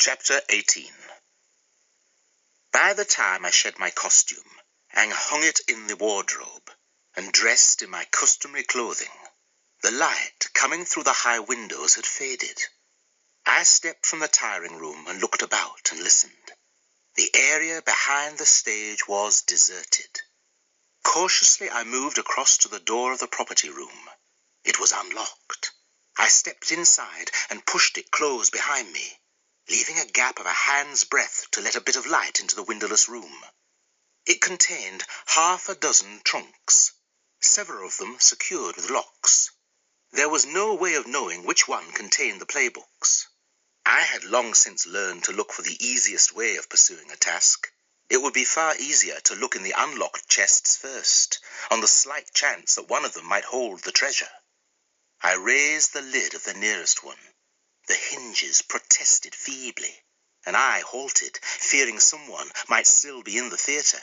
Chapter 18. By the time I shed my costume and hung it in the wardrobe and dressed in my customary clothing, the light coming through the high windows had faded. I stepped from the tiring room and looked about and listened. The area behind the stage was deserted. Cautiously I moved across to the door of the property room. It was unlocked. I stepped inside and pushed it closed behind me, leaving a gap of a hand's breadth to let a bit of light into the windowless room. It contained half a dozen trunks, several of them secured with locks. There was no way of knowing which one contained the playbooks. I had long since learned to look for the easiest way of pursuing a task. It would be far easier to look in the unlocked chests first, on the slight chance that one of them might hold the treasure. I raised the lid of the nearest one. The hinges protested feebly, and I halted, fearing someone might still be in the theatre.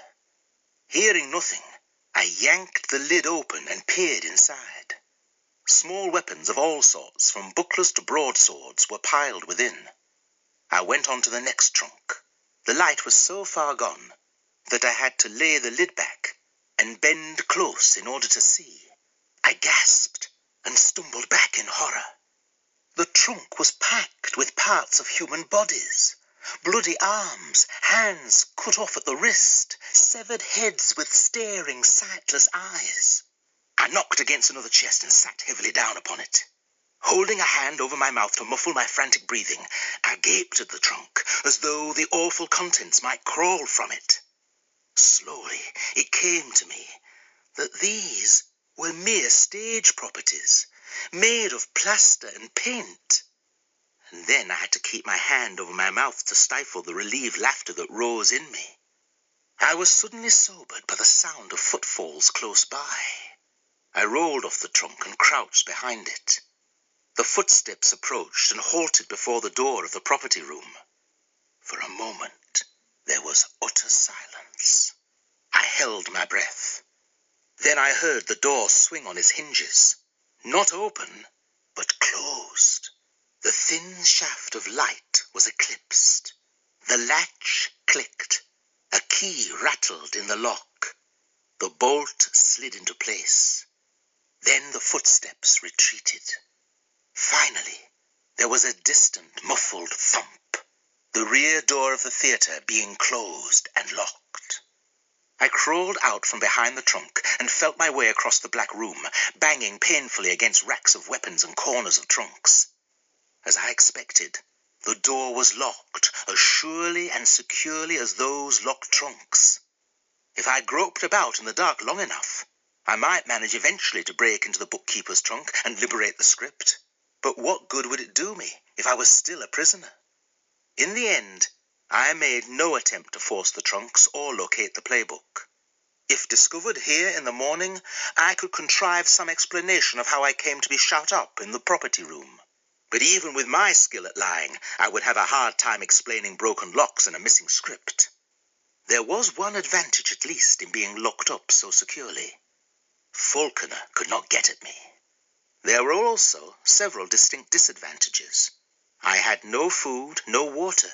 Hearing nothing, I yanked the lid open and peered inside. Small weapons of all sorts, from bucklers to broadswords, were piled within. I went on to the next trunk. The light was so far gone that I had to lay the lid back and bend close in order to see. I gasped and stumbled back in horror. The trunk was packed with parts of human bodies. Bloody arms, hands cut off at the wrist, severed heads with staring, sightless eyes. I knocked against another chest and sat heavily down upon it. Holding a hand over my mouth to muffle my frantic breathing, I gaped at the trunk, as though the awful contents might crawl from it. Slowly it came to me that these were mere stage properties, made of plaster and paint. And then I had to keep my hand over my mouth to stifle the relieved laughter that rose in me. I was suddenly sobered by the sound of footfalls close by. I rolled off the trunk and crouched behind it. The footsteps approached and halted before the door of the property room. For a moment, there was utter silence. I held my breath. Then I heard the door swing on its hinges, not open, but closed. The thin shaft of light was eclipsed. The latch clicked. A key rattled in the lock. The bolt slid into place. Then the footsteps retreated. Finally, there was a distant, muffled thump, the rear door of the theatre being closed and locked. I crawled out from behind the trunk and felt my way across the black room, banging painfully against racks of weapons and corners of trunks. As I expected, the door was locked as surely and securely as those locked trunks. If I groped about in the dark long enough, I might manage eventually to break into the bookkeeper's trunk and liberate the script. But what good would it do me if I was still a prisoner? In the end, I made no attempt to force the trunks or locate the playbook. If discovered here in the morning, I could contrive some explanation of how I came to be shut up in the property room. But even with my skill at lying, I would have a hard time explaining broken locks and a missing script. There was one advantage at least in being locked up so securely. Falconer could not get at me. There were also several distinct disadvantages. I had no food, no water,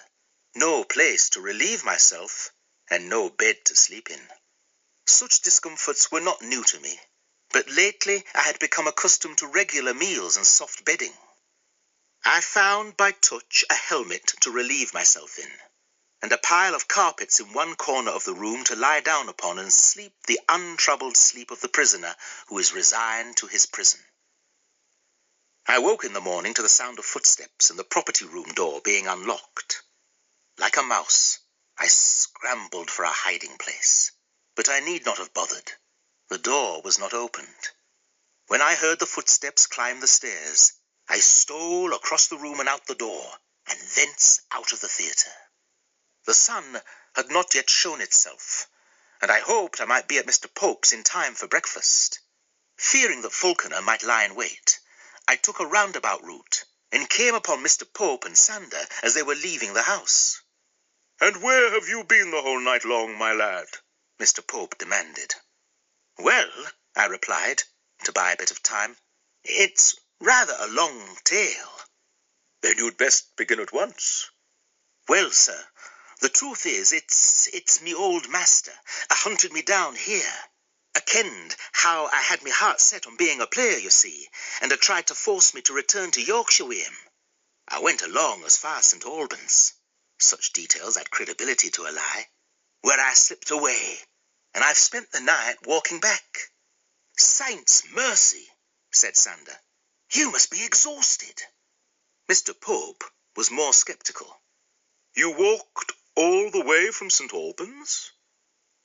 no place to relieve myself, and no bed to sleep in. Such discomforts were not new to me, but lately I had become accustomed to regular meals and soft bedding. I found by touch a helmet to relieve myself in, and a pile of carpets in one corner of the room to lie down upon and sleep the untroubled sleep of the prisoner who is resigned to his prison. I woke in the morning to the sound of footsteps and the property room door being unlocked. Like a mouse, I scrambled for a hiding place, but I need not have bothered. The door was not opened. When I heard the footsteps climb the stairs, I stole across the room and out the door, and thence out of the theatre. The sun had not yet shown itself, and I hoped I might be at Mr. Pope's in time for breakfast. Fearing that Falconer might lie in wait, I took a roundabout route and came upon Mr. Pope and Sander as they were leaving the house. "And where have you been the whole night long, my lad?" Mr. Pope demanded. "Well," I replied, to buy a bit of time, "it's rather a long tale." "Then you'd best begin at once." Well, sir, the truth is, it's me old master, hunted me down here. Kenned how I had me heart set on being a player, you see, and tried to force me to return to Yorkshire with him. I went along as far as St. Albans. Such details add credibility to a lie. Where I slipped away, and I've spent the night walking back. Saints mercy, said Sander. You must be exhausted. Mr. Pope was more sceptical. You walked all the way from St. Albans?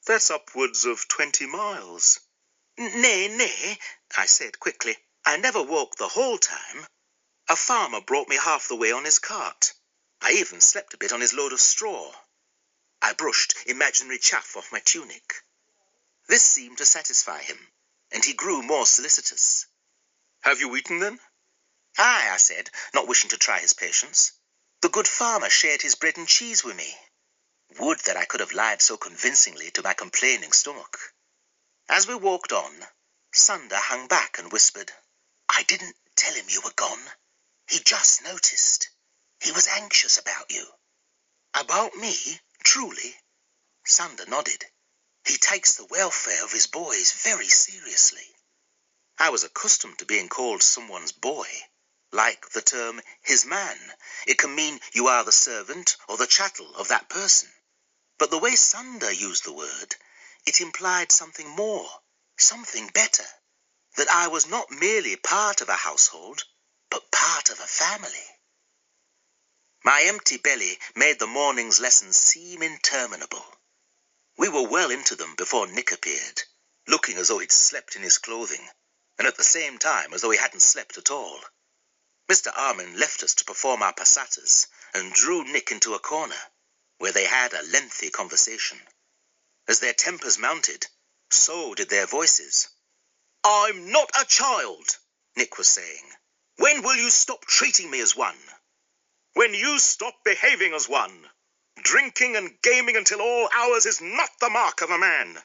That's upwards of 20 miles. Nay, I said quickly. I never walked the whole time. A farmer brought me half the way on his cart. I even slept a bit on his load of straw. I brushed imaginary chaff off my tunic. This seemed to satisfy him, and he grew more solicitous. Have you eaten then? Aye, I said, not wishing to try his patience. The good farmer shared his bread and cheese with me. Would that I could have lied so convincingly to my complaining stomach. As we walked on, Sander hung back and whispered, I didn't tell him you were gone. He just noticed. He was anxious about you. About me, truly? Sander nodded. He takes the welfare of his boys very seriously. I was accustomed to being called someone's boy. Like the term, his man. It can mean you are the servant or the chattel of that person. But the way Sander used the word, it implied something more, something better. That I was not merely part of a household, but part of a family. My empty belly made the morning's lessons seem interminable. We were well into them before Nick appeared, looking as though he'd slept in his clothing, and at the same time as though he hadn't slept at all. Mr. Armin left us to perform our passatas and drew Nick into a corner, where they had a lengthy conversation. As their tempers mounted, so did their voices. I'm not a child, Nick was saying. When will you stop treating me as one? When you stop behaving as one. Drinking and gaming until all hours is not the mark of a man.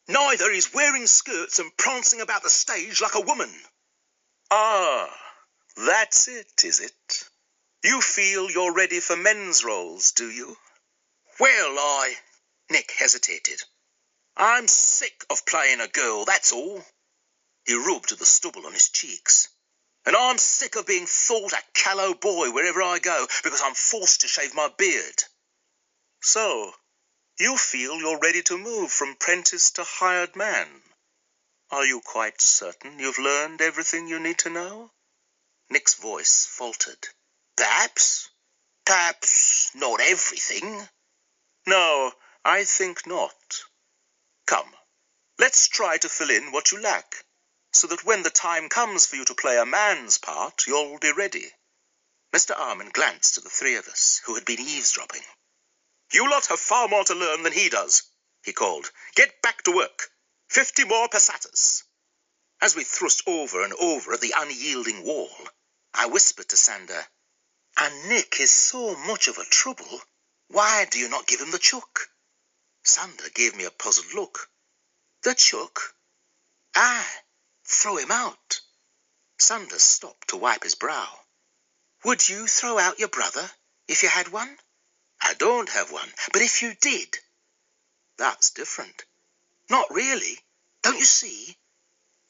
Neither is wearing skirts and prancing about the stage like a woman. Ah, that's it, is it? You feel you're ready for men's roles, do you? Well, Nick hesitated. I'm sick of playing a girl, that's all. He rubbed the stubble on his cheeks. And I'm sick of being thought a callow boy wherever I go because I'm forced to shave my beard. So, you feel you're ready to move from prentice to hired man? Are you quite certain you've learned everything you need to know? Nick's voice faltered. Perhaps not everything. No, I think not. Come, let's try to fill in what you lack, so that when the time comes for you to play a man's part, you'll be ready. Mr. Armin glanced at the three of us, who had been eavesdropping. You lot have far more to learn than he does, he called. Get back to work. 50 more passatas. As we thrust over and over at the unyielding wall, I whispered to Sander, And Nick is so much of a trouble. Why do you not give him the chuck? Sander gave me a puzzled look. The chuck? Aye, throw him out. Sander stopped to wipe his brow. Would you throw out your brother if you had one? I don't have one, but if you did. That's different. Not really. Don't you see?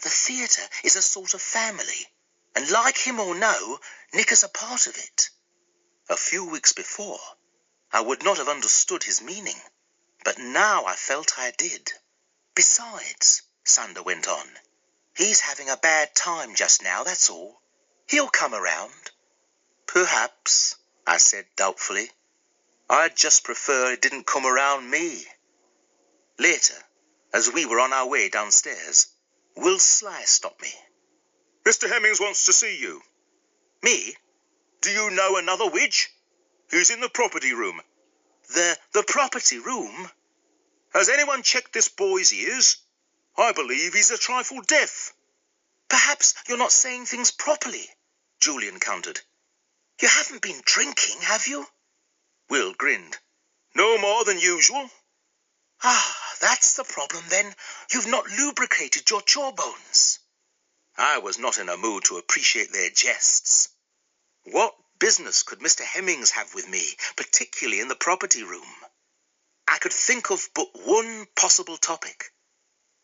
The theatre is a sort of family, and like him or no, Nick is a part of it. A few weeks before, I would not have understood his meaning, but now I felt I did. Besides, Sander went on, he's having a bad time just now, that's all. He'll come around. Perhaps, I said doubtfully. I'd just prefer it didn't come around me. Later, as we were on our way downstairs, Will Sly stopped me. Mr. Hemmings wants to see you. Me? Do you know another Widge? He's in the property room. The property room? Has anyone checked this boy's ears? I believe he's a trifle deaf. Perhaps you're not saying things properly, Julian countered. You haven't been drinking, have you? Will grinned. No more than usual. Ah, that's the problem then. You've not lubricated your jawbones. I was not in a mood to appreciate their jests. What business could Mr. Hemmings have with me, particularly in the property room? I could think of but one possible topic,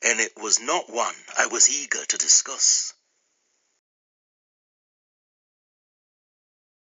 and it was not one I was eager to discuss.